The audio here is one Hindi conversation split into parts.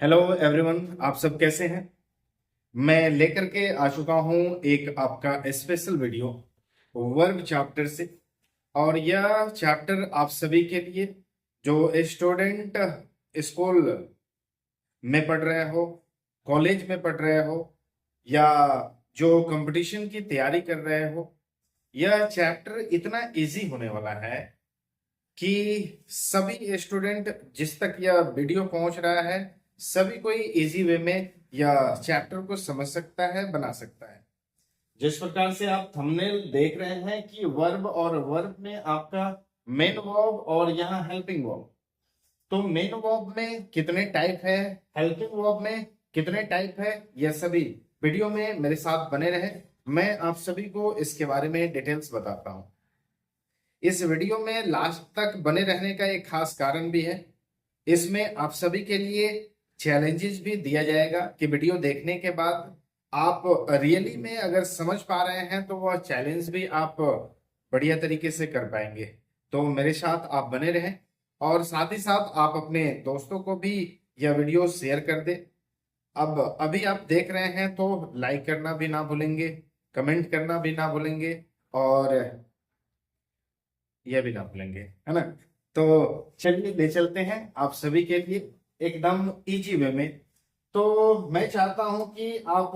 हेलो एवरीवन, आप सब कैसे हैं। मैं लेकर के आ चुका हूं एक आपका स्पेशल वीडियो वर्ब चैप्टर से। और यह चैप्टर आप सभी के लिए जो स्टूडेंट स्कूल में पढ़ रहे हो, कॉलेज में पढ़ रहे हो, या जो कंपटीशन की तैयारी कर रहे हो, यह चैप्टर इतना इजी होने वाला है कि सभी स्टूडेंट जिस तक यह वीडियो पहुंच रहा है, सभी कोई इजी वे में यह चैप्टर को समझ सकता है, बना सकता है। जिस प्रकार से आप थंबनेल देख रहे हैं कि वर्ब और वर्ब में आपका मेन वर्ब और यहाँ हेल्पिंग वर्ब, तो मेन वर्ब में कितने टाइप है, हेल्पिंग वर्ब में कितने टाइप है, यह सभी वीडियो में मेरे साथ बने रहे। मैं आप सभी को इसके बारे में डिटेल्स बताता हूँ। इस वीडियो में लास्ट तक बने रहने का एक खास कारण भी है। इसमें आप सभी के लिए चैलेंजेस भी दिया जाएगा कि वीडियो देखने के बाद आप रियली में अगर समझ पा रहे हैं तो वह चैलेंज भी आप बढ़िया तरीके से कर पाएंगे। तो मेरे साथ आप बने रहें और साथ ही साथ आप अपने दोस्तों को भी यह वीडियो शेयर कर दें। अब अभी आप देख रहे हैं तो लाइक करना भी ना भूलेंगे, कमेंट करना भी ना भूलेंगे, और यह भी ना भूलेंगे, है ना। तो चलिए ले चलते हैं आप सभी के लिए एकदम इजी वे में। तो मैं चाहता हूं कि आप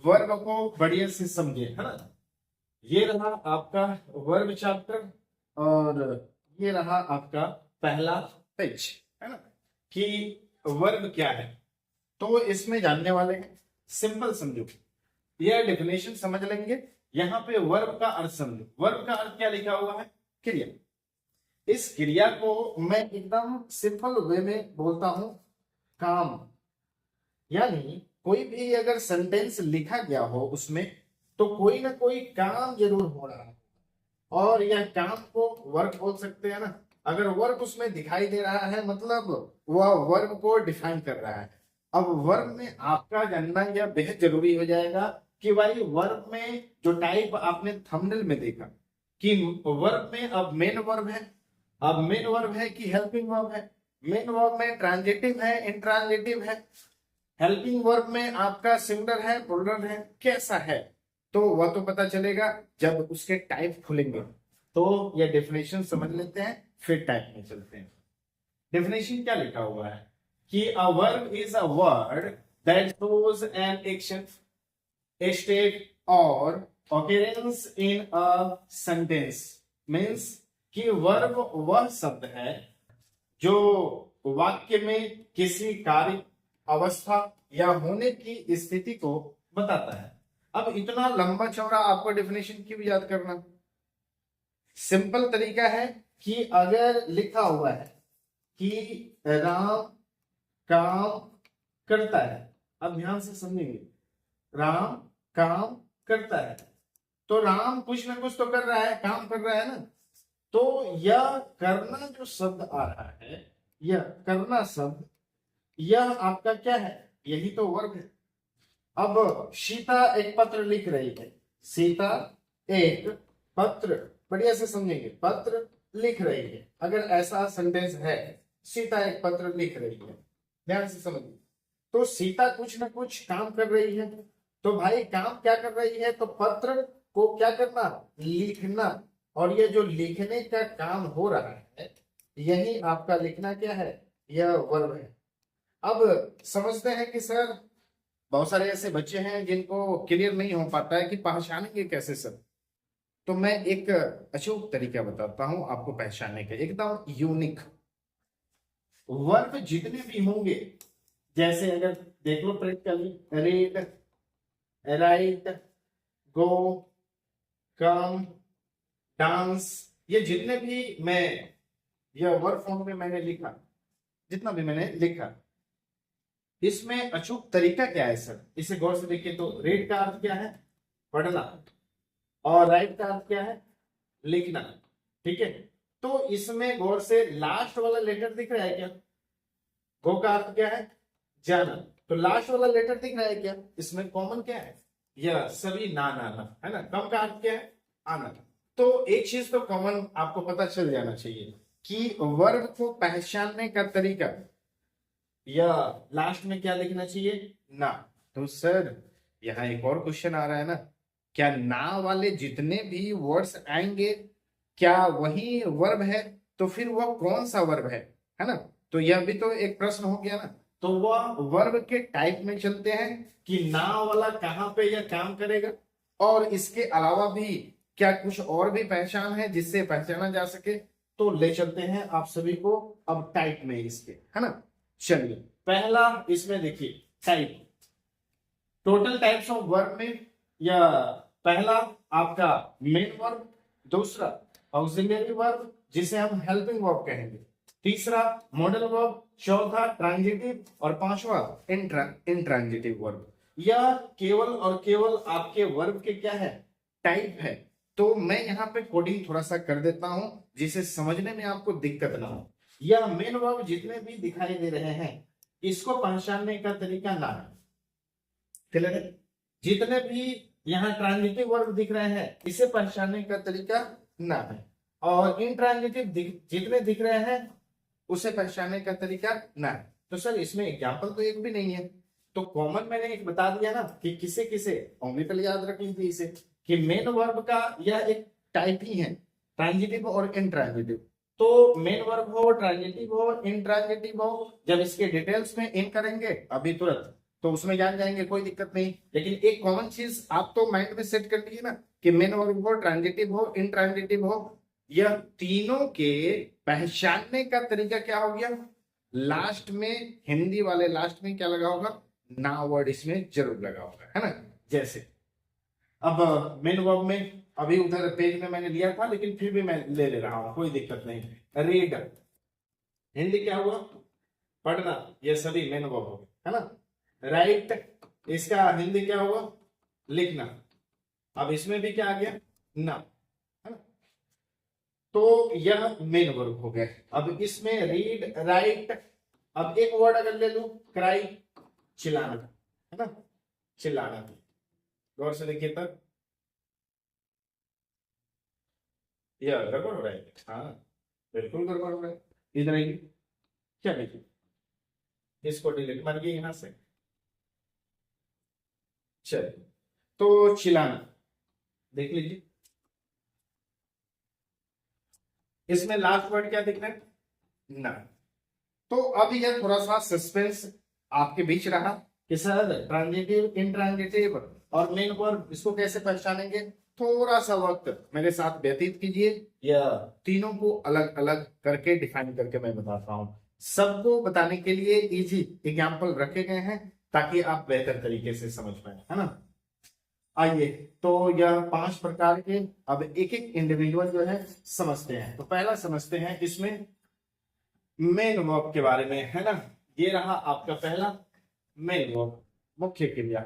वर्ब को बढ़िया से समझे, है ना। ये रहा आपका वर्ब चैप्टर और ये रहा आपका पहला पेज, है ना, कि वर्ब क्या है। तो इसमें जानने वाले हैं, सिंपल समझो, यह डेफिनेशन समझ लेंगे। यहाँ पे वर्ब का अर्थ समझो। वर्ब का अर्थ क्या लिखा हुआ है? क्रिया। इस क्रिया को मैं एकदम सिंपल वे में बोलता हूं, काम। यानी कोई भी अगर सेंटेंस लिखा गया हो उसमें तो कोई ना कोई काम जरूर हो रहा है, और यह काम को वर्ब बोल सकते हैं ना। अगर वर्ब उसमें दिखाई दे रहा है मतलब वह वर्ब को डिफाइन कर रहा है। अब वर्ब में आपका जानना यह बेहद जरूरी हो जाएगा कि भाई वर्ब में जो टाइप आपने थंबनेल में देखा कि वर्ब में अब मेन वर्ब है, अब मेन वर्ब है कि हेल्पिंग वर्ब है। मेन वर्ब में ट्रांजिटिव है, इंट्रांजिटिव है। हेल्पिंग वर्ब में आपका सिंगुलर है, प्लूरल है, कैसा है, तो वह तो पता चलेगा जब उसके टाइप खुलेंगे। तो यह डेफिनेशन समझ लेते हैं, फिर टाइप में चलते हैं। डेफिनेशन क्या लिखा हुआ है कि a verb is a word that shows an action, a state or occurrence in a sentence। Means कि वर्ब वह शब्द है जो वाक्य में किसी कार्य, अवस्था या होने की स्थिति को बताता है। अब इतना लंबा चौड़ा आपको डेफिनेशन क्यों याद करना? सिंपल तरीका है कि अगर लिखा हुआ है कि राम काम करता है, अब ध्यान से समझेंगे, राम काम करता है, तो राम कुछ ना कुछ तो कर रहा है, काम कर रहा है ना। तो यह करना जो शब्द आ रहा है, यह करना शब्द, यह आपका क्या है? यही तो वर्ब है। अब सीता एक पत्र लिख रही है, सीता एक पत्र, बढ़िया से समझेंगे, पत्र लिख रही है। अगर ऐसा सेंटेंस है, सीता एक पत्र लिख रही है, ध्यान से समझिए, तो सीता कुछ ना कुछ काम कर रही है। तो भाई काम क्या कर रही है? तो पत्र को क्या करना? लिखना। और ये जो लिखने का काम हो रहा है, यही आपका लिखना क्या है? यह वर्ब है। अब समझते हैं कि सर बहुत सारे ऐसे बच्चे हैं जिनको क्लियर नहीं हो पाता है कि पहचानेंगे कैसे सर। तो मैं एक अचूक तरीका बताता हूं आपको पहचानने का, एकदम यूनिक। वर्ब जितने भी होंगे, जैसे अगर देख लो प्रैक्टिकली, रीड, राइट, गो, कम, डांस, ये जितने भी मैं यह वर्ब फॉर्म में मैंने लिखा, जितना भी मैंने लिखा, इसमें अचूक तरीका क्या है सर? इसे गौर से देखिए तो रीड का अर्थ क्या है? पढ़ना। और राइट का अर्थ क्या है? लिखना। ठीक है, तो इसमें गौर से लास्ट वाला लेटर दिख रहा है क्या? गो का अर्थ क्या है? जाना। तो लास्ट वाला लेटर दिख रहा है क्या? इसमें कॉमन क्या है? यह सभी ना ना ना, है ना। कम का अर्थ क्या है? आना। तो एक चीज तो कॉमन आपको पता चल जाना चाहिए कि वर्ब को पहचानने का तरीका या लास्ट में क्या लिखना चाहिए, ना। तो सर यहाँ एक और क्वेश्चन आ रहा है ना, क्या ना वाले जितने भी वर्ड्स आएंगे क्या वही वर्ब है, तो फिर वह कौन सा वर्ब है ना। तो यह भी तो एक प्रश्न हो गया ना। तो वह वर्ब के टाइप में चलते हैं कि ना वाला कहाँ पे यह काम करेगा, और इसके अलावा भी क्या कुछ और भी पहचान है जिससे पहचाना जा सके। तो ले चलते हैं आप सभी को अब टाइप में इसके, है ना। चलिए पहला इसमें देखिए type, total types of verb में, या पहला आपका मेन वर्ब, दूसरा ऑक्सिलरी वर्ब जिसे हम हेल्पिंग वर्ब कहेंगे, तीसरा मॉडल वर्ब, चौथा ट्रांजिटिव, और पांचवा इंट्रांजिटिव वर्ब। यह केवल और केवल आपके वर्ब के क्या है, टाइप है। तो मैं यहाँ पे कोडिंग थोड़ा सा कर देता हूं जिसे समझने में आपको दिक्कत ना हो। यह मेन वर्ब जितने भी दिखाई दे रहे हैं इसको पहचानने का तरीका ना है, क्लियर है। जितने भी यहाँ ट्रांजिटिव वर्ब दिख रहे हैं इसे पहचानने का तरीका ना है, और इंट्रांजिटिव जितने दिख रहे हैं उसे पहचानने का तरीका ना है। तो सर इसमें एग्जाम्पल तो एक भी नहीं है, तो कॉमन मैंने एक बता दिया ना कि किसे किसे ऑर्बिटल याद रख लीजिए इसे, कि मेन वर्ब का यह एक टाइप ही है, ट्रांजिटिव और इंट्रांजिटिव। तो मेन वर्ब हो, ट्रांजिटिव हो, इंट्रांजिटिव हो, जब इसके डिटेल्स में इन करेंगे अभी तुरंत तो उसमें जान जाएंगे, कोई दिक्कत नहीं। लेकिन एक कॉमन चीज आप तो माइंड में सेट कर लीजिए ना कि मेन वर्ब हो, ट्रांजिटिव हो, इंट्रांजिटिव हो, यह तीनों के पहचानने का तरीका क्या हो गया, लास्ट में हिंदी वाले लास्ट में क्या लगा होगा, ना वर्ड इसमें जरूर लगा होगा, है ना। जैसे अब मेन वर्ब में अभी उधर पेज में मैंने लिया था लेकिन फिर भी मैं ले रहा हूं, कोई दिक्कत नहीं। रीड हिंदी क्या हुआ, पढ़ना, ये सभी मेन वर्ब हो गए, है ना। राइट इसका हिंदी क्या हुआ, लिखना। अब इसमें भी क्या आ गया, ना, है ना। तो यह मेन वर्ब हो गया। अब इसमें रीड, राइट, अब एक वर्ड अगर ले लू, क्राई, चिल्लाना, है ना, चिल्लाना। गौर से देखिए तक, यह गड़बड़ हो रहा है, हाँ बिल्कुल गड़बड़ हो रहा है। इधर आइए, क्या देखिए, इसको डिलीट मारिए यहां से। चलिए तो चिल्लाना देख लीजिए, इसमें लास्ट वर्ड क्या दिख रहा है, ना। तो अब यह थोड़ा सा सस्पेंस आपके बीच रहा कि सर ट्रांजिटिव, इंट्रांजिटिव और मेन वर्ब इसको कैसे पहचानेंगे। थोड़ा सा वक्त मेरे साथ व्यतीत कीजिए, या तीनों को अलग अलग करके डिफाइन करके मैं बताता हूं। सबको बताने के लिए इजी एग्जाम्पल रखे गए हैं ताकि आप बेहतर तरीके से समझ पाए, है ना। आइए तो यह 5 प्रकार के, अब एक एक इंडिविजुअल जो है समझते हैं। तो पहला समझते हैं इसमें मेन वर्ब के बारे में, है ना। ये रहा आपका पहला मेन वर्ब, मुख्य क्रिया।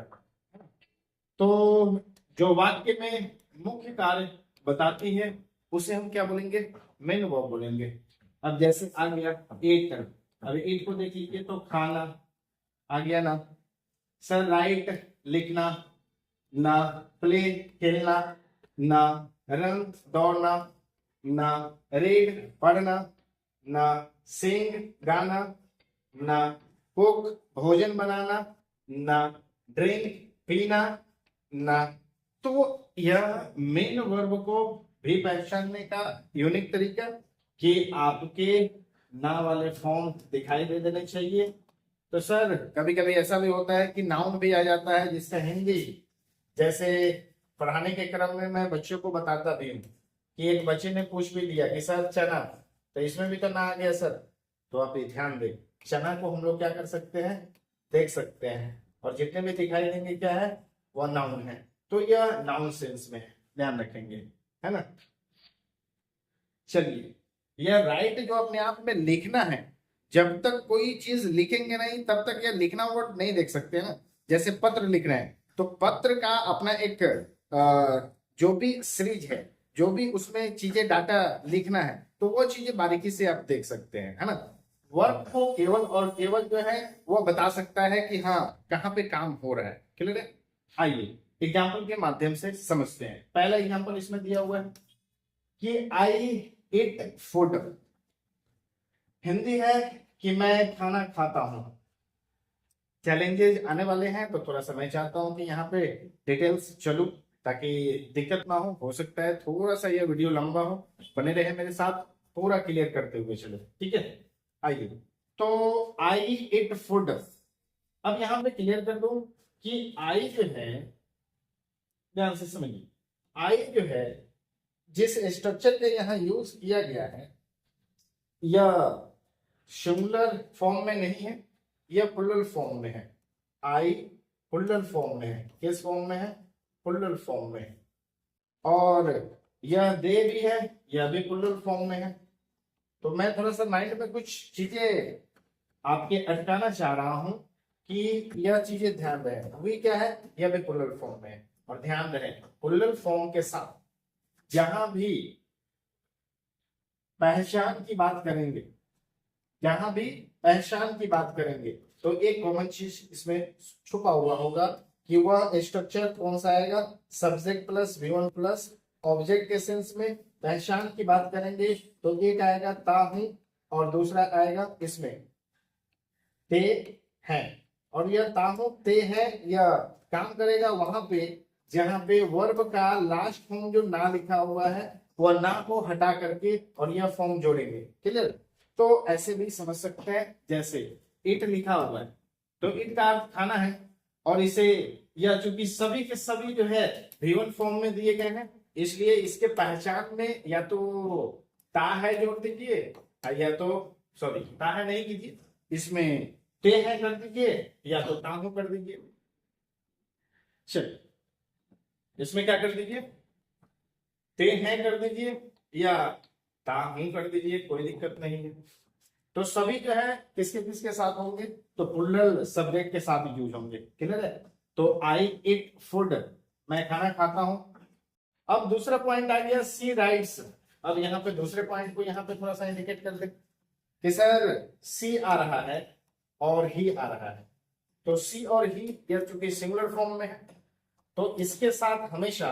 तो जो वाक्य में मुख्य कार्य बताती है उसे हम क्या बोलेंगे, मेन वर्ब बोलेंगे। अब जैसे आ गया ईट, अब ईट को देख लीजिए तो खाना आ गया ना। सर राइट लिखना, ना प्ले खेलना, ना रन दौड़ना, ना रीड पढ़ना, ना सिंग गाना, ना कुक भोजन बनाना, ना ड्रिंक पीना, ना। तो यह मेन वर्ब को भी पहचानने का यूनिक तरीका कि आपके ना वाले फॉर्म दिखाई दे देने चाहिए। तो सर कभी कभी ऐसा भी होता है कि नाउन भी आ जाता है जिसका हिंदी, जैसे पढ़ाने के क्रम में मैं बच्चों को बताता भी हूँ कि एक बच्चे ने पूछ भी लिया कि सर चना, तो इसमें भी तो ना आ गया सर। तो आप ये ध्यान दें, चना को हम लोग क्या कर सकते हैं, देख सकते हैं, और जितने भी दिखाई देंगे क्या है, वह नाउन है। तो यह नाउन सेंस में है, ध्यान रखेंगे, है ना। चलिए यह राइट जो अपने आप में लिखना है, जब तक कोई चीज लिखेंगे नहीं तब तक यह लिखना वर्ड नहीं देख सकते ना। जैसे पत्र लिख रहे हैं तो पत्र का अपना एक जो भी सीरीज है, जो भी उसमें चीजें डाटा लिखना है, तो वो चीजें बारीकी से आप देख सकते हैं, है ना। वर्क को केवल और केवल जो है वो बता सकता है कि हाँ कहाँ पे काम हो रहा है, क्लियर है। आइए एग्जाम्पल के माध्यम से समझते हैं। पहला एग्जाम्पल इसमें दिया हुआ है कि आई ईट फूड, हिंदी है कि मैं खाना खाता हूं। चैलेंजेस आने वाले हैं, तो थोड़ा सा मैं चाहता हूँ कि यहाँ पे डिटेल्स चलूं ताकि दिक्कत ना हो सकता है थोड़ा सा ये वीडियो लंबा हो, बने रहे मेरे साथ, पूरा क्लियर करते हुए चलो, ठीक है। आइए, तो आई इट फूड। अब यहाँ पे क्लियर कर दूं कि आई जो है, ध्यान से समझिए, आई जो है जिस स्ट्रक्चर के यहाँ यूज किया गया है, या सिंगुलर फॉर्म में नहीं है, यह प्लुरल फॉर्म में है। आई प्लुरल फॉर्म में है। किस फॉर्म में है? प्लुरल फॉर्म में है। और यह दे भी है, यह भी प्लुरल फॉर्म में है। तो मैं थोड़ा सा माइंड में कुछ चीजें आपके अटकाना चाह रहा हूं कि यह चीजें ध्यान रहे। वी क्या है? यह भी प्लुरल फॉर्म में है। और ध्यान रहे, प्लुरल फॉर्म के साथ जहां भी पहचान की बात करेंगे, जहां भी पहचान की बात करेंगे, तो एक कॉमन चीज इसमें छुपा हुआ होगा कि वह स्ट्रक्चर कौन सा आएगा? Subject plus V1 plus object के सेंस में पहचान की बात करेंगे तो एक आएगा ता हूं, और दूसरा आएगा इसमें ते है। और यह ता हूं ते है, यह काम करेगा वहां पे जहां पे वर्ब का लास्ट फॉर्म जो ना लिखा हुआ है, वह ना को हटा करके और यह फॉर्म जोड़ेंगे। क्लियर? तो ऐसे भी समझ सकते हैं, जैसे इट लिखा हुआ है तो इट का अर्थ खाना है, और इसे यह चूंकि सभी के सभी जो है V1 फॉर्म में दिए गए हैं, इसलिए इसके पहचान में या तो ता है जोड़ दीजिए, या तो सॉरी ता है नहीं कीजिए, इसमें ते है कर दीजिए, या तो ताहू कर दीजिए। चलिए, इसमें क्या कर दीजिए? ते हैं कर दीजिए या ताहू कर दीजिए, कोई दिक्कत नहीं है। तो सभी जो है किसके किसके साथ होंगे? तो प्लुरल सब्जेक्ट के साथ यूज होंगे। क्लियर है? तो आई इट फूड, मैं खाना खाता हूं। अब दूसरा पॉइंट आ गया, सी राइट्स। अब यहाँ पे दूसरे पॉइंट को यहाँ पे थोड़ा सा इंडिकेट कर दे कि सर सी आ रहा है और ही आ रहा है। तो सी और ही यह चूंकि सिंगुलर फॉर्म में है, तो इसके साथ हमेशा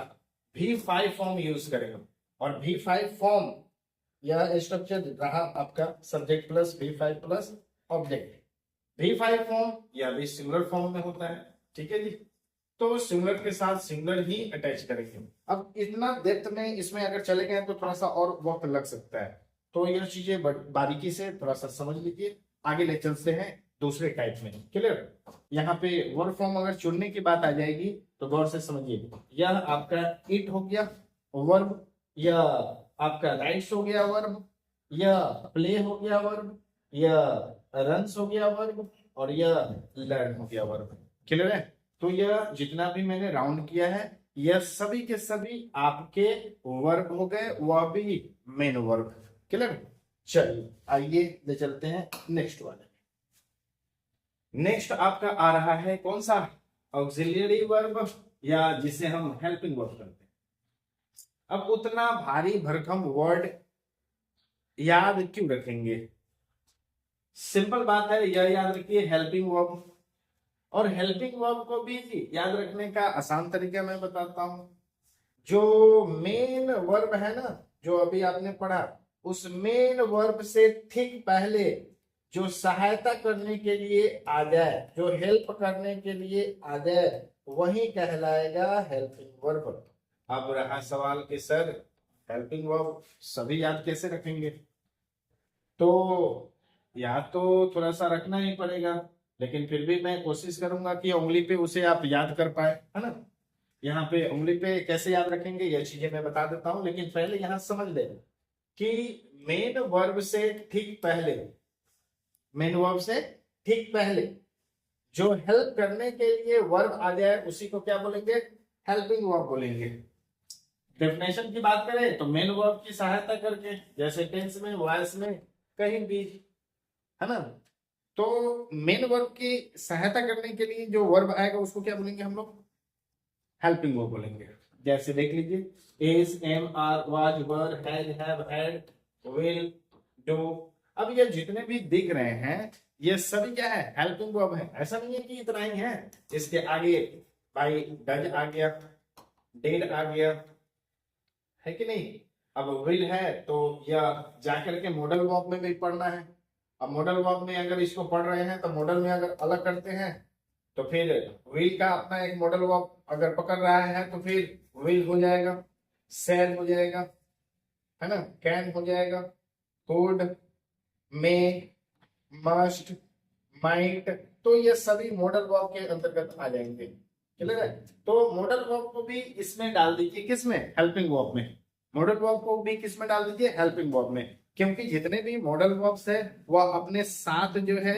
V5 फॉर्म यूज करेंगे। और V5 फॉर्म यह स्ट्रक्चर रहा आपका subject plus V5 plus object. V5 form यह भी सिंगुलर फॉर्म में होता है। ठीक है जी, तो सिंगुलर के साथ सिंगुलर ही अटैच करेंगे। अब इतना डेप्थ में इसमें अगर चले गए तो थोड़ा सा और वक्त लग सकता है, तो यह चीजें बारीकी से थोड़ा सा समझ लीजिए। आगे ले चलते हैं दूसरे टाइप में। क्लियर? यहाँ पे वर्ब फॉर्म अगर चुनने की बात आ जाएगी तो गौर से समझिए, यह आपका इट हो गया वर्ब, यह आपका राइट्स हो गया वर्ब, यह प्ले हो गया वर्ब, यह रन्स हो गया वर्ब, और यह लर्न हो गया वर्ब। क्लियर है? तो यह जितना भी मैंने राउंड किया है, यह सभी के सभी आपके वर्ब हो गए, वह भी मेन वर्ब। क्लियर? चलिए आइए ले चलते हैं नेक्स्ट वाले। नेक्स्ट आपका आ रहा है कौन सा? ऑक्सिलियरी वर्ब, या जिसे हम हेल्पिंग वर्ब करते हैं। अब उतना भारी भरकम वर्ड याद क्यों रखेंगे? सिंपल बात है, यह याद रखिए हेल्पिंग वर्ब। और हेल्पिंग वर्ब को भी याद रखने का आसान तरीका मैं बताता हूं। जो मेन वर्ब है ना, जो अभी आपने पढ़ा, उस मेन वर्ब से ठीक पहले जो सहायता करने के लिए आ जाए, जो हेल्प करने के लिए आ जाए, वही कहलाएगा हेल्पिंग वर्ब। अब रहा सवाल कि सर हेल्पिंग वर्ब सभी याद कैसे रखेंगे? तो याद तो थोड़ा सा रखना ही पड़ेगा, लेकिन फिर भी मैं कोशिश करूंगा कि उंगली पे उसे आप याद कर पाए, है ना। यहाँ पे उंगली पे कैसे याद रखेंगे ये चीजें मैं बता देता हूं, लेकिन पहले यहाँ समझ ले कि मेन वर्ब से ठीक पहले, मेन वर्ब से ठीक पहले जो हेल्प करने के लिए वर्ब आ जाए उसी को क्या बोलेंगे? हेल्पिंग वर्ब बोलेंगे। डेफिनेशन की बात करें तो मेन वर्ब की सहायता करके, जैसे टेंस में, वॉइस में, कहीं भी, है ना। तो मेन वर्ब की सहायता करने के लिए जो वर्ब आएगा उसको क्या बोलेंगे हम लोग? हेल्पिंग वर्ब बोलेंगे। जैसे देख लीजिए, is, am, are, was, were, has, have, had, will, do. अब ये जितने भी दिख रहे हैं ये सभी क्या है? हेल्पिंग वर्ब है। ऐसा नहीं है कि इतना ही है, इसके आगे बाई डज आ गया, डिड आ गया, है कि नहीं। अब विल है तो यह जाकर के मॉडल वर्ब में भी पढ़ना है। अब मॉडल वर्ब में अगर इसको पढ़ रहे हैं तो मॉडल में अगर अलग करते हैं तो फिर विल का अपना एक मॉडल वर्ब अगर पकड़ रहा है तो फिर विल हो जाएगा, शैल हो जाएगा, है ना, कैन हो जाएगा, कुड, मे, मस्ट, माइट। तो ये सभी मॉडल वर्ब के अंतर्गत आ जाएंगे। क्लियर है? तो मॉडल वर्ब को भी इसमें डाल दीजिए, किसमें? हेल्पिंग वर्ब में। मॉडल वर्ब को भी किसमें डाल दीजिए? हेल्पिंग वर्ब में। क्योंकि जितने भी मॉडल वर्ब्स है वह अपने साथ जो है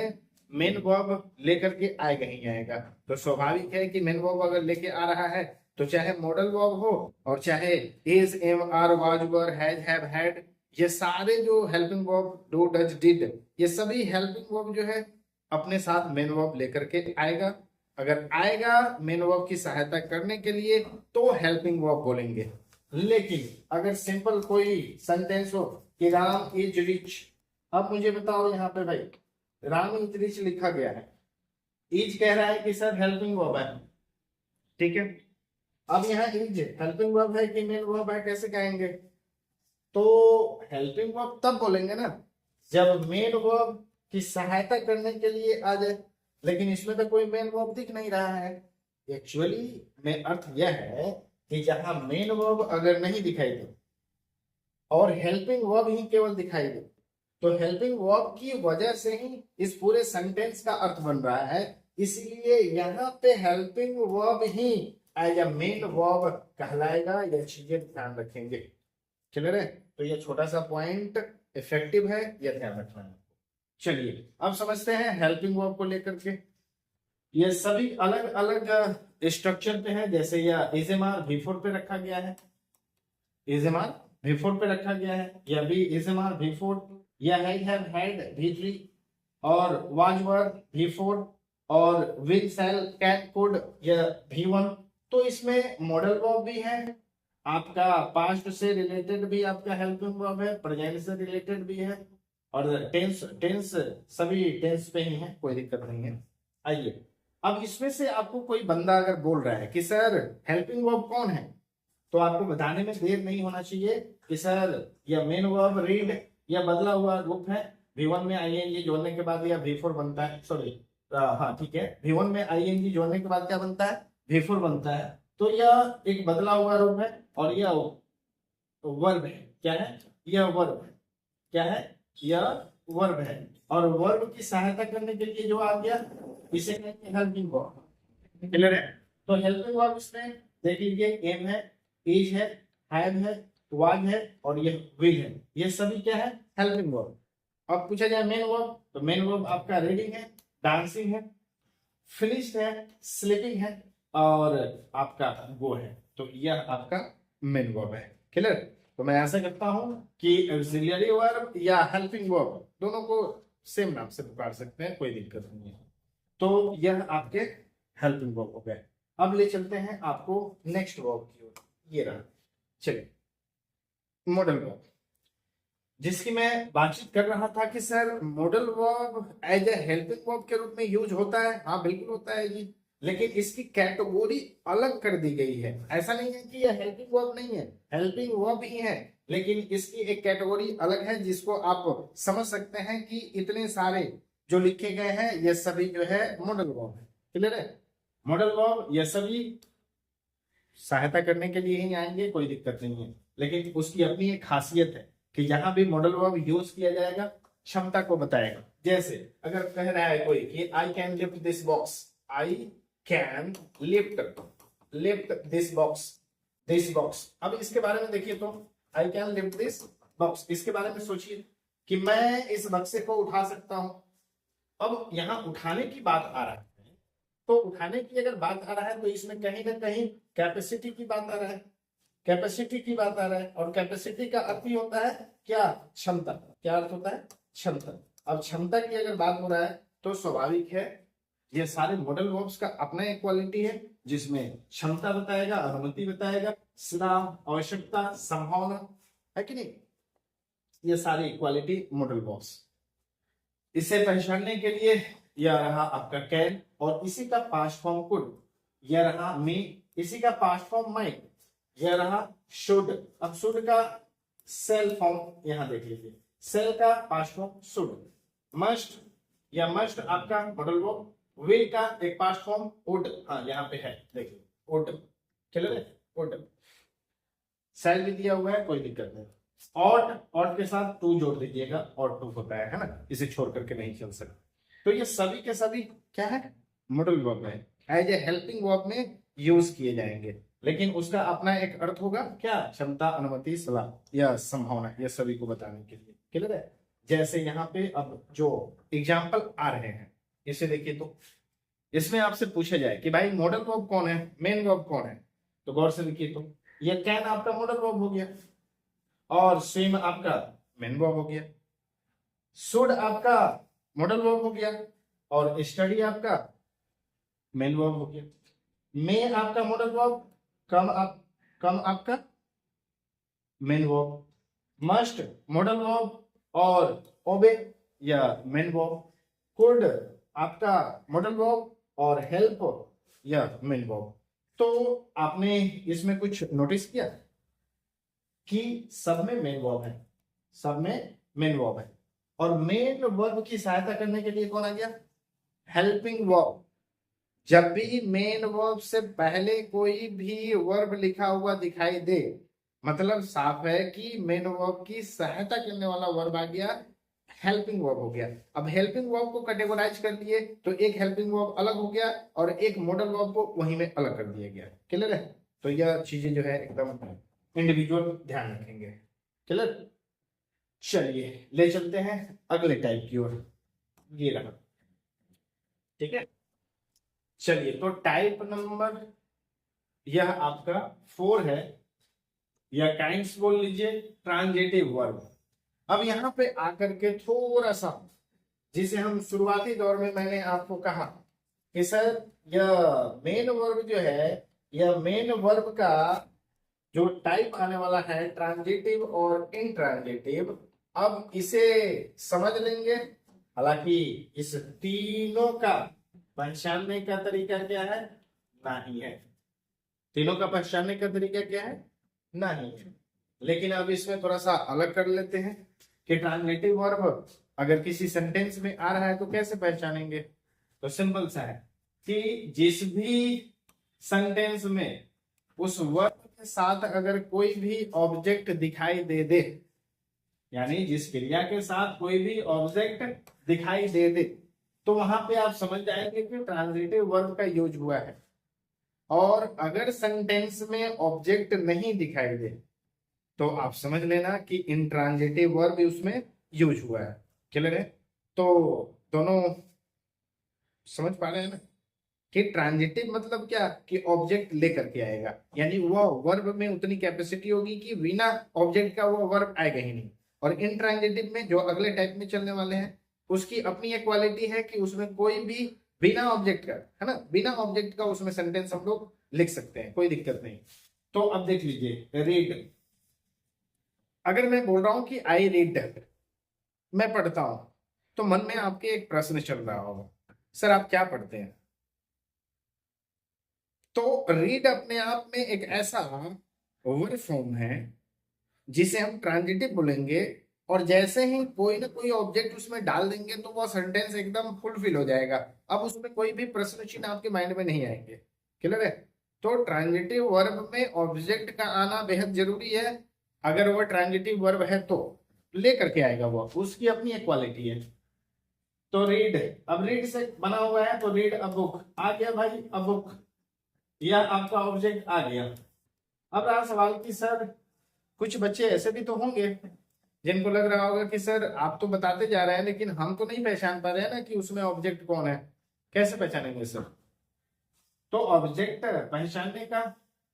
मेन वर्ब लेकर के आएगा ही आएगा। तो स्वाभाविक है कि मेन वर्ब अगर लेके आ रहा है तो चाहे मॉडल वर्ब हो और चाहे is, am, are, was, were, has, have, had, ये सारे जो helping verb, do, does, did, ये सभी हेल्पिंग वर्ब जो है अपने साथ मेन वर्ब लेकर के आएगा। अगर आएगा मेन वर्ब की सहायता करने के लिए तो हेल्पिंग वर्ब बोलेंगे। लेकिन अगर सिंपल कोई सेंटेंस हो कि राम इज रिच, अब मुझे बताओ यहाँ पे भाई राम इज रिच लिखा गया है, इज कह रहा है कि सर हेल्पिंग वर्ब है, ठीक है। अब यहाँ इज हेल्पिंग वर्ब है कि मेन वर्ब है, कैसे कहेंगे? तो हेल्पिंग वर्ब तब बोलेंगे ना जब मेन वर्ब की सहायता करने के लिए आ जाए। लेकिन इसमें तो कोई मेन वर्ब दिख नहीं रहा है। एक्चुअली में अर्थ यह है कि जहां मेन वर्ब अगर नहीं दिखाई दे और हेल्पिंग वर्ब ही केवल दिखाई दे तो हेल्पिंग वर्ब की वजह से ही इस पूरे सेंटेंस का अर्थ बन रहा है। इसलिए यहाँ पे हेल्पिंग वर्ब ही एज अ मेन वर्ब कहलाएगा। यह चीजें ध्यान रखेंगे। क्लियर है? तो यह छोटा सा पॉइंट इफेक्टिव है, यह ध्यान रखना है। चलिए अब समझते हैं हेल्पिंग वर्ब को लेकर के। ये सभी अलग अलग स्ट्रक्चर पे है। जैसे यह इजएमआर V4 पे रखा गया है, इजएमआर V4 पे रखा गया है, यह भी इजएमआर V4, यह हैव हैड V3 और वाज वर V4 और विल, शैल, कैन, कुड यह V1। तो इसमें मॉडल वर्ब भी है, आपका पास्ट से रिलेटेड भी आपका हेल्पिंग वर्ब है, प्रेजेंट से रिलेटेड भी है और टेंस टेंस सभी टेंस पे ही है, कोई दिक्कत नहीं है। आइए अब इसमें से आपको कोई बंदा अगर बोल रहा है कि सर हेल्पिंग वर्ब कौन है, तो आपको बताने में देर नहीं होना चाहिए कि सर यह मेन वर्ब रीड या बदला हुआ रूप है। V1 में आईएनजी जोड़ने के बाद यह V4 बनता है, सॉरी हाँ ठीक है, V1 में आईएनजी जोड़ने के बाद क्या बनता है? V4 बनता है। तो यह एक बदला हुआ रूप है और यह वर्ब है। क्या है? यह वर्ब है। क्या है? यह वर्ब है और वर्ब की सहायता करने के लिए जो आ गया इसे कहेंगे हेल्पिंग वर्ब। क्लियर है? तो हेल्पिंग वर्ब इसमें देख लीजिए, एम है, इज है, हैव है, वाज है और ये विल है। ये सभी क्या है? Helping verb. अब पूछा जाए मेन वर्ब, तो मेन वर्ब आपका रीडिंग है, डांसिंग है, फिनिश्ड है, स्लीपिंग है और आपका गो है। तो यह आपका मेन वर्ब है। क्लियर? तो मैं ऐसा करता हूं कि ऑक्सिलियरी वर्ब या हेल्पिंग वर्ब दोनों को सेम नाम से पुकार सकते हैं, कोई दिक्कत नहीं है। तो यह आपके हेल्पिंग वर्ब हो गए। अब ले चलते हैं आपको नेक्स्ट वर्ब की ओर। ये रहा, चलिए मॉडल वर्ब, जिसकी मैं बातचीत कर रहा था कि sir modal verb as a helping verb के रूप में यूज होता है। हाँ बिल्कुल होता है जी, लेकिन इसकी कैटेगरी अलग कर दी गई है। ऐसा नहीं है कि यह हेल्पिंग वर्ब नहीं है, हेल्पिंग वर्ब ही है, लेकिन इसकी एक कैटेगरी अलग है जिसको आप समझ सकते हैं कि इतने सारे जो लिखे गए हैं ये सभी जो है मॉडल वर्ब है। क्लियर है? मॉडल वर्ब ये सभी सहायता करने के लिए ही आएंगे, कोई दिक्कत नहीं है। लेकिन उसकी अपनी एक खासियत है कि जहां भी मॉडल वर्ब यूज किया जाएगा क्षमता को बताएगा। जैसे अगर कह रहा है कोई कि I can lift this box, I can lift this box. अब इसके बारे में देखिए, तो I can lift this box, इसके बारे में सोचिए कि मैं इस बक्से को उठा सकता हूं। अब यहां उठाने की बात आ रहा है, तो उठाने की अगर बात आ रहा है तो इसमें कहीं ना कहीं कैपेसिटी की बात आ रहा है, कैपेसिटी की बात आ रहा है। और कैपेसिटी का अर्थ ही होता है क्या? क्षमता। क्या अर्थ होता है? क्षमता। अब क्षमता की अगर बात हो रहा है तो स्वाभाविक है ये सारे मॉडल वर्ब्स का अपना एक क्वालिटी है जिसमें क्षमता बताएगा, अनुमति बताएगा, सदा, आवश्यकता, संभावना, है कि नहीं? ये सारी क्वालिटी मॉडल वर्ब्स। इसे पहचानने के लिए यह रहा आपका कैन और इसी का पास्ट फॉर्म कुड, यह रहा मी, इसी का पास्ट फॉर्म माइट, यह रहा शुड। अब शुड का सेल फॉर्म यहां देख लीजिए, सेल का पास्ट फॉर्म शुड। मस्ट, या मस्ट आपका मॉडल वर्ब विल का एक पास्ट फॉर्म वुड, हाँ यहाँ पे है, देखिए वुड, क्लियर है, वुड। शैल भी दिया हुआ है, कोई दिक्कत नहीं। ऑट के साथ टू जोड़ दीजिएगा, और टू होता है ना, इसे छोड़ करके नहीं चल सकता। तो ये सभी के सभी क्या है, मॉडल वर्ब है, एज ए हेल्पिंग वर्ब में यूज किए जाएंगे, लेकिन उसका अपना एक अर्थ होगा, क्या, क्षमता, अनुमति, सलाह या संभावना, ये सभी को बताने के लिए, क्लियर है। जैसे यहाँ पे अब जो एग्जाम्पल आ रहे हैं, इसे देखिए, तो इसमें आपसे पूछा जाए कि भाई मॉडल वर्ब कौन है, मेन वर्ब कौन है, तो गौर से देखिए, तो ये कैन आपका मॉडल वर्ब हो गया, और स्विम आपका मेन वर्ब हो गया, शुड आपका मॉडल वर्ब हो गया, और स्टडी आपका मेन वर्ब हो गया, मे आपका मॉडल वर्ब, कम आपका main verb, must modal verb, और ओबे या मेन वर्ब, कुड आपका मॉडल वर्ब, और हेल्प या मेन वर्ब। तो आपने इसमें कुछ नोटिस किया कि सब में मेन वर्ब है, सब में मेन वर्ब है, और मेन वर्ब की सहायता करने के लिए कौन आ गया, हेल्पिंग वर्ब। जब भी मेन वर्ब से पहले कोई भी वर्ब लिखा हुआ दिखाई दे, मतलब साफ है कि मेन वर्ब की सहायता करने वाला वर्ब आ गया, हेल्पिंग वर्ब हो गया। अब हेल्पिंग वर्ब को कैटेगराइज कर लिए, तो एक हेल्पिंग वर्ब अलग हो गया, और एक मॉडल वर्ब को वहीं में अलग कर दिया गया, क्लियर है। तो यह चीजें जो है एकदम इंडिविजुअल ध्यान रखेंगे, क्लियर। चलिए ले चलते हैं अगले टाइप की ओर, ये रहा, ठीक है। चलिए, तो टाइप नंबर यह आपका 4 है, या काइंड्स बोल लीजिए, ट्रांजिटिव वर्ब। अब यहां पे आकर के थोड़ा सा, जिसे हम शुरुआती दौर में मैंने आपको कहा कि सर यह मेन वर्ब जो है, यह मेन वर्ब का जो टाइप आने वाला है, ट्रांजिटिव और इंट्रांजिटिव, अब इसे समझ लेंगे। हालांकि इस तीनों का पहचानने का तरीका क्या है, नहीं है, तीनों का पहचानने का तरीका क्या है, नहीं है। लेकिन अब इसमें थोड़ा सा अलग कर लेते हैं कि ट्रांजिटिव वर्ब अगर किसी सेंटेंस में आ रहा है तो कैसे पहचानेंगे। तो सिंपल सा है कि जिस भी सेंटेंस में उस वर्ब के साथ अगर कोई भी ऑब्जेक्ट दिखाई दे, यानी जिस क्रिया के साथ कोई भी ऑब्जेक्ट दिखाई दे, तो वहां पे आप समझ जाएंगे कि ट्रांजिटिव वर्ब का यूज हुआ है। और अगर सेंटेंस में ऑब्जेक्ट नहीं दिखाई दे, तो आप समझ लेना कि इंट्रांजिटिव वर्ब उसमें यूज हुआ है, क्लियर है। तो दोनों समझ पा रहे हैं ना, कि ट्रांजिटिव मतलब क्या, कि ऑब्जेक्ट लेकर के आएगा, यानी वह वर्ब में उतनी कैपेसिटी होगी कि बिना ऑब्जेक्ट का वो वर्ब आएगा ही नहीं। और इंट्रांजिटिव में जो अगले टाइप में चलने वाले हैं, उसकी अपनी एक क्वालिटी है कि उसमें कोई भी बिना ऑब्जेक्ट का, है ना, बिना ऑब्जेक्ट का उसमें सेंटेंस हम लोग लिख सकते हैं, कोई दिक्कत नहीं। तो अब देख लीजिए, रीड, अगर मैं बोल रहा हूं कि आई रीड, मैं पढ़ता हूं, तो मन में आपके एक प्रश्न चल रहा होगा, सर आप क्या पढ़ते हैं। तो रीड अपने आप में एक ऐसा वर्ब फॉर्म है जिसे हम ट्रांजिटिव बोलेंगे, और जैसे ही कोई ना कोई ऑब्जेक्ट उसमें डाल देंगे तो वह सेंटेंस एकदम फुलफिल हो जाएगा। अब उसमें कोई भी प्रश्न चिन्ह आपके माइंड में नहीं आएंगे, क्लियर है। तो ट्रांजिटिव वर्ब में ऑब्जेक्ट का आना बेहद जरूरी है। अगर वह ट्रांजिटिव वर्ब है तो लेकर के आएगा, वो उसकी अपनी एक क्वालिटी है। तो रीड, अब रीड से बना हुआ है, तो रीड अ बुक आ गया भाई, अ बुक, या आपका ऑब्जेक्ट आ गया। अब रहा सवाल कि सर कुछ बच्चे ऐसे भी तो होंगे जिनको लग रहा होगा कि सर आप तो बताते जा रहे हैं लेकिन हम तो नहीं पहचान पा रहे हैं ना कि उसमें ऑब्जेक्ट कौन है, कैसे पहचानेंगे सर। तो ऑब्जेक्ट पहचानने का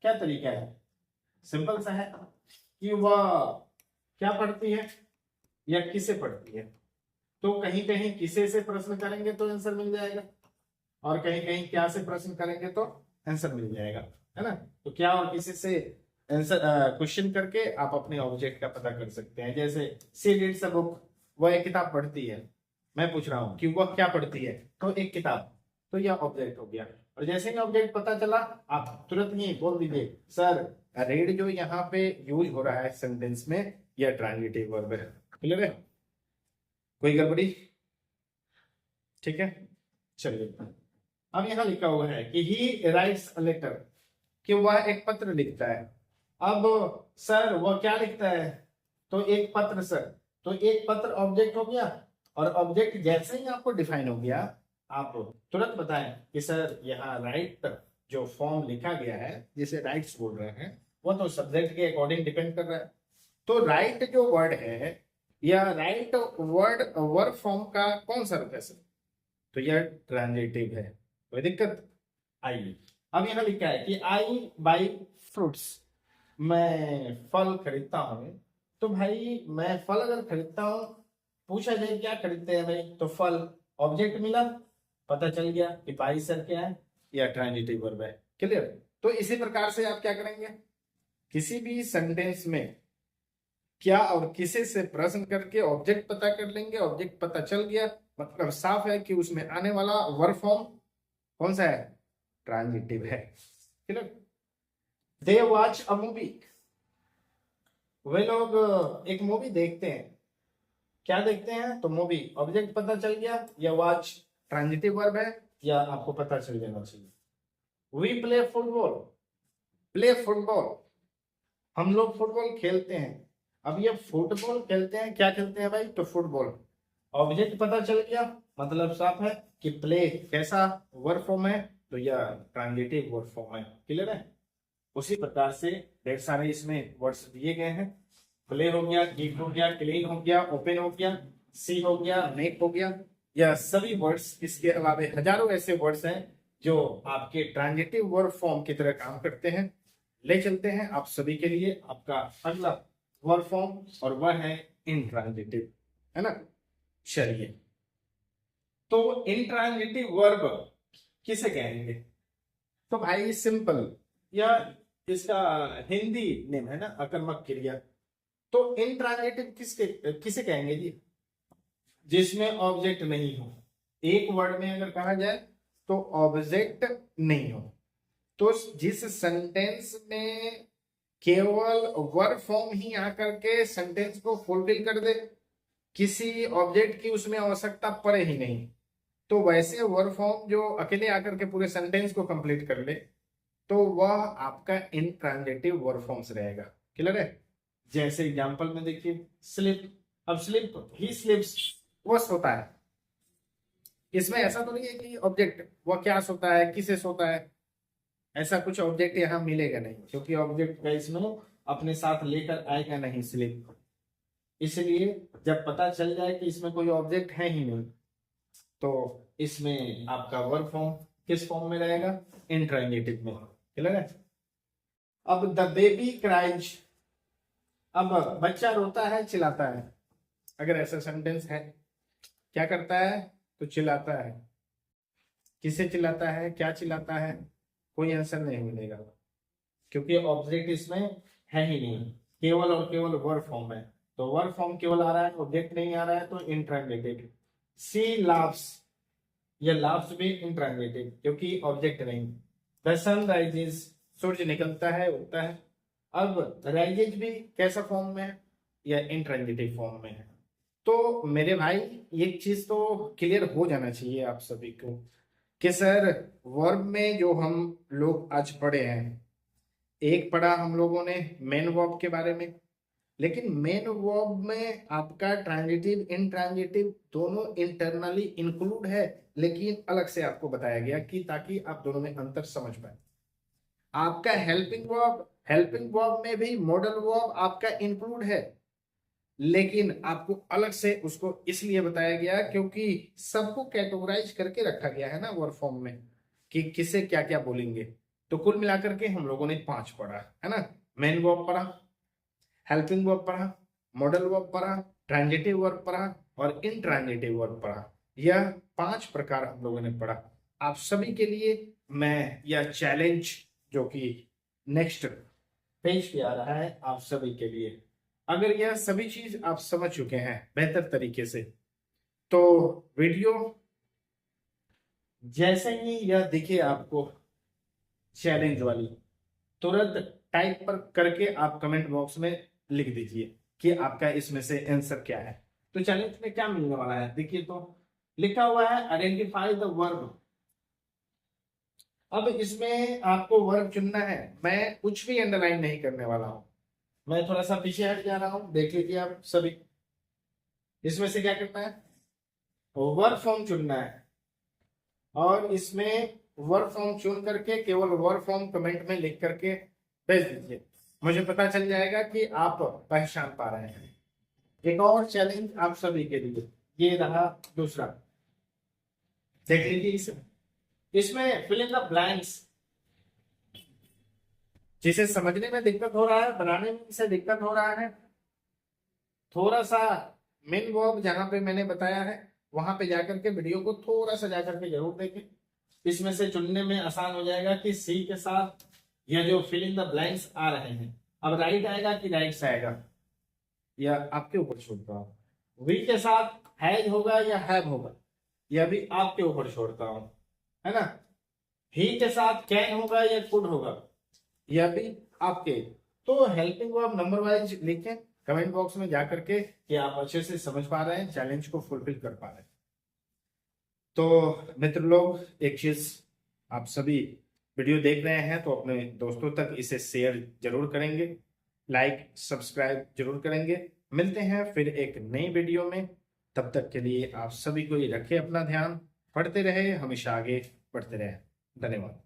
क्या तरीका है, सिंपल सा है कि वह क्या पढ़ती है या किसे पढ़ती है। तो कहीं कहीं किसे से प्रश्न करेंगे तो आंसर मिल जाएगा, और कहीं कहीं क्या से प्रश्न करेंगे तो आंसर मिल जाएगा, है ना। तो क्या और किसी से आंसर क्वेश्चन करके आप अपने ऑब्जेक्ट का पता कर सकते हैं। जैसे सी रीड्स अ बुक, वह एक किताब पढ़ती है, मैं पूछ रहा हूँ कि वह क्या पढ़ती है, तो एक किताब, तो यह ऑब्जेक्ट हो गया। और जैसे ही ऑब्जेक्ट पता चला, आप तुरंत ही बोल दीजिए सर रीड जो यहाँ पे यूज हो रहा है सेंटेंस में, यह ट्रांजिटिव वर्ब है, क्लियर है, कोई गड़बड़ी, ठीक है। चलिए अब यहाँ लिखा हुआ है कि ही राइट्स अ लेटर, कि वह एक पत्र लिखता है। अब सर वह क्या लिखता है, तो एक पत्र सर, तो एक पत्र ऑब्जेक्ट हो गया, और ऑब्जेक्ट जैसे ही आपको डिफाइन हो गया आप तुरंत बताएं कि सर यहाँ राइट जो फॉर्म लिखा गया है जिसे राइट्स बोल रहे हैं वो तो सब्जेक्ट के अकॉर्डिंग डिपेंड कर रहा है। तो राइट जो वर्ड है या राइट वर्ड वर्ब फॉर्म का कौन सा रूप है सर, तो यह ट्रांजिटिव है, कोई दिक्कत आई। अब यहाँ लिखा है कि आई बाई फ्रूट्स, मैं फल खरीदता हूँ। तो भाई मैं फल अगर खरीदता हूँ, पूछा जाए क्या खरीदते हैं भाई, तो फल, ऑब्जेक्ट मिला, पता चल गया कि बाई सर क्या है, या ट्रांजिटिव वर्ब है। क्लियर। तो इसी प्रकार से आप क्या करेंगे, किसी भी सेंटेंस में क्या और किसे से प्रश्न करके ऑब्जेक्ट पता कर लेंगे, ऑब्जेक्ट पता चल गया मतलब साफ है कि उसमें आने वाला वर्ब फॉर्म कौन सा है, ट्रांजिटिव है। Clear. They watch a movie, वे लोग एक मूवी देखते हैं। क्या देखते हैं, तो मूवी, ऑब्जेक्ट पता चल गया, या वॉच ट्रांजिटिव वर्ब है, या आपको पता चल जाना चाहिए। We play football, play football, हम लोग फुटबॉल खेलते हैं। अब ये फुटबॉल खेलते हैं, क्या खेलते हैं भाई, तो फुटबॉल, ऑब्जेक्ट पता चल गया मतलब साफ है कि प्ले कैसा वर्ब फॉर्म है, तो यह ट्रांजिटिव वर्ब फॉर्म है। क्लियर है। उसी प्रकार से ढेर सारे इसमें वर्ड्स दिए गए हैं, प्ले हो गया, कीप हो गया, क्लीन हो गया, ओपन हो गया, सी हो गया, मेक हो गया, यह सभी वर्ड्स, इसके अलावा हजारों ऐसे वर्ड्स हैं जो आपके ट्रांजिटिव वर्ब फॉर्म की तरह काम करते हैं। ले चलते हैं आप सभी के लिए आपका अगला वर्ब फॉर्म, और वह है इंट्रांजिटिव, है ना। चलिए, तो इंट्रांजिटिव वर्ब किसे कहेंगे, तो भाई सिंपल, या इसका हिंदी नेम है ना अकर्मक क्रिया। तो इंट्रांजिटिव किसे कहेंगे जी, जिसमें ऑब्जेक्ट नहीं हो। एक वर्ड में अगर कहा जाए तो ऑब्जेक्ट नहीं हो, तो जिस सेंटेंस में केवल वर्ब फॉर्म ही आकर के सेंटेंस को फुलफिल कर दे, किसी ऑब्जेक्ट की उसमें आवश्यकता पड़े ही नहीं, तो वैसे वर्ब फॉर्म जो अकेले आकर के पूरे सेंटेंस को कंप्लीट कर ले, तो वह आपका इंट्रांजिटिव वर्ब फॉर्म्स रहेगा। क्लियर है। जैसे एग्जांपल में देखिए, स्लिप, अब स्लिप, ही स्लिप्स, वह सोता है। इसमें ऐसा तो नहीं है कि ऑब्जेक्ट वह क्या सोता है, किसे सोता है, ऐसा कुछ ऑब्जेक्ट यहाँ मिलेगा नहीं, क्योंकि ऑब्जेक्ट का इसमें अपने साथ लेकर आएगा नहीं स्लिप। इसलिए जब पता चल जाए कि इसमें कोई ऑब्जेक्ट है ही नहीं, तो इसमें आपका वर्ब फॉर्म किस फॉर्म में रहेगा, इंट्रांजिटिव में। क्लियर है। अब द बेबी क्राइज, अब बच्चा रोता है, चिल्लाता है। अगर ऐसा सेंटेंस है, क्या करता है, तो चिल्लाता है। किसे चिल्लाता है, क्या चिल्लाता है, कोई आंसर नहीं मिलेगा, क्योंकि ऑब्जेक्ट इसमें है ही नहीं, केवल और केवल वर्ब फॉर्म है। तो वर्ब फॉर्म केवल आ रहा है, ऑब्जेक्ट नहीं आ रहा है, तो इंट्रांजिटिव। सी लाफ्स, ये लाफ्स भी इंट्रांजिटिव, क्योंकि ऑब्जेक्ट नहीं। द सन राइजेस, सूर्य निकलता है, उगता है। अब राइजेज भी कैसा फॉर्म में है, या इंट्रांजिटिव फॉर्म में है। तो मेरे भाई एक चीज तो क्लियर हो जाना चाहिए आप सभी को कि सर वर्ब में जो हम लोग आज पढ़े हैं, एक पढ़ा हम लोगों ने मेन वर्ब के बारे में, लेकिन मेन वर्ब में आपका ट्रांजिटिव इंट्रांजिटिव दोनों इंटरनली इंक्लूड है, लेकिन अलग से आपको बताया गया कि ताकि आप दोनों में अंतर समझ पाए। आपका हेल्पिंग वर्ब में भी मॉडल वर्ब आपका इंक्लूड है, लेकिन आपको अलग से उसको इसलिए बताया गया क्योंकि सबको कैटेगराइज करके रखा गया है ना वर्ब फॉर्म में कि किसे क्या क्या बोलेंगे। तो कुल मिलाकर के हम लोगों ने 5 पढ़ा है ना, मेन वर्ब पढ़ा, हेल्पिंग वर्ब पढ़ा, मॉडल वर्ब पढ़ा, ट्रांजिटिव वर्ब पढ़ा, और इंट्रांजिटिव वर्ब पढ़ा। यह 5 प्रकार हम लोगों ने पढ़ा। आप सभी के लिए मैं यह चैलेंज जो कि नेक्स्ट पेज पे आ रहा है आप सभी के लिए, अगर यह सभी चीज आप समझ चुके हैं बेहतर तरीके से, तो वीडियो जैसे ही यह दिखे आपको चैलेंज वाली, तुरंत टाइप पर करके आप कमेंट बॉक्स में लिख दीजिए कि आपका इसमें से आंसर क्या है। तो चैलेंज में क्या मिलने वाला है देखिए, तो लिखा हुआ है आइडेंटिफाई द वर्ब, अब इसमें आपको वर्ब चुनना है। मैं कुछ भी अंडरलाइन नहीं करने वाला हूं, मैं थोड़ा सा पीछे हट जा रहा हूं, देख लीजिए आप सभी। इसमें से क्या करना है, वर्ब फॉर्म चुनना है, और इसमें वर्ब फॉर्म चुन करके केवल वर्ब फॉर्म कमेंट में लिख करके भेज दीजिए। मुझे पता चल जाएगा कि आप पहचान पा रहे हैं। एक और चैलेंज आप सभी के लिए, ये रहा दूसरा, देख लीजिए। इसमें फिल इन द ब्लैंक्स। जिसे समझने में दिक्कत हो रहा है, बनाने में इसे दिक्कत हो रहा है, थोड़ा सा मेन वर्ब जहां पे मैंने बताया है वहां पे जाकर के वीडियो को थोड़ा सा जाकर के जरूर देखें। इसमें से चुनने में आसान हो जाएगा कि सी के साथ यह जो फिल इन द ब्लैंक्स आ रहे हैं, अब राइट आएगा कि राइट आएगा, या आपके ऊपर छोड़ता हूं। वी के साथ हैज होगा या हैव होगा, यह भी आपके ऊपर छोड़ता हूं, है ना। ही के साथ कैन होगा या कुड होगा, यह भी आपके। तो हेल्पिंग वर्ब नंबर वाइज लिखें कमेंट बॉक्स में जाकर के कि आप अच्छे से समझ पा रहे हैं, चैलेंज को फुलफिल कर पा रहे हैं। तो मित्र लोग, एक चीज, आप सभी वीडियो देख रहे हैं तो अपने दोस्तों तक इसे शेयर जरूर करेंगे, लाइक सब्सक्राइब जरूर करेंगे। मिलते हैं फिर एक नई वीडियो में, तब तक के लिए आप सभी को ही रखें अपना ध्यान, पढ़ते रहे, हमेशा आगे बढ़ते रहे। धन्यवाद।